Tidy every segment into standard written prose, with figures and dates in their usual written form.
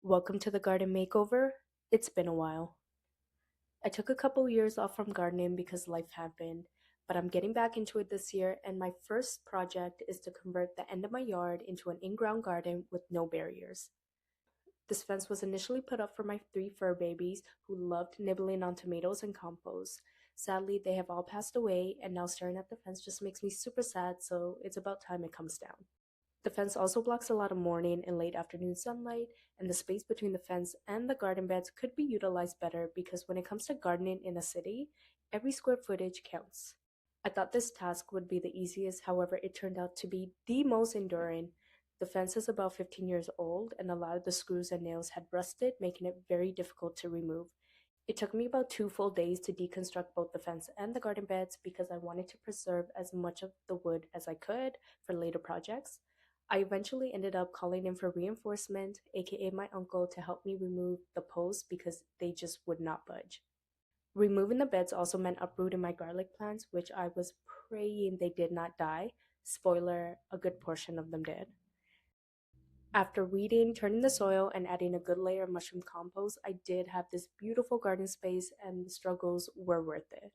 Welcome to the garden makeover. It's been a while. I took a couple years off from gardening because life happened, but I'm getting back into it this year, and my first project is to convert the end of my yard into an in-ground garden with no barriers. This fence was initially put up for my three fur babies who loved nibbling on tomatoes and compost. Sadly, they have all passed away, and now staring at the fence just makes me super sad, so it's about time it comes down. The fence also blocks a lot of morning and late afternoon sunlight, and the space between the fence and the garden beds could be utilized better because when it comes to gardening in a city, every square footage counts. I thought this task would be the easiest, however, it turned out to be the most enduring. The fence is about 15 years old, and a lot of the screws and nails had rusted, making it very difficult to remove. It took me about 2 full days to deconstruct both the fence and the garden beds because I wanted to preserve as much of the wood as I could for later projects. I eventually ended up calling in for reinforcement, aka my uncle, to help me remove the posts because they just would not budge. Removing the beds also meant uprooting my garlic plants, which I was praying they did not die. Spoiler, a good portion of them did. After weeding, turning the soil, and adding a good layer of mushroom compost, I did have this beautiful garden space, and the struggles were worth it.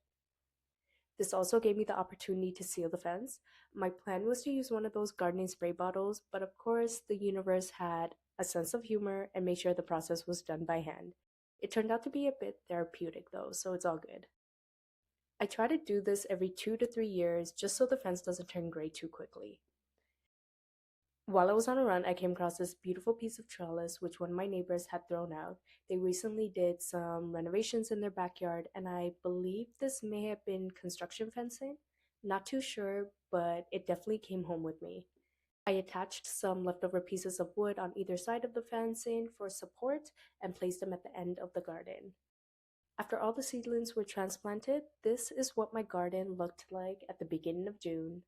This also gave me the opportunity to seal the fence. My plan was to use one of those gardening spray bottles, but of course, the universe had a sense of humor and made sure the process was done by hand. It turned out to be a bit therapeutic though, so it's all good. I try to do this every 2 to 3 years just so the fence doesn't turn gray too quickly. While I was on a run, I came across this beautiful piece of trellis which one of my neighbors had thrown out. They recently did some renovations in their backyard, and I believe this may have been construction fencing. Not too sure, but it definitely came home with me. I attached some leftover pieces of wood on either side of the fencing for support and placed them at the end of the garden. After all the seedlings were transplanted, this is what my garden looked like at the beginning of June.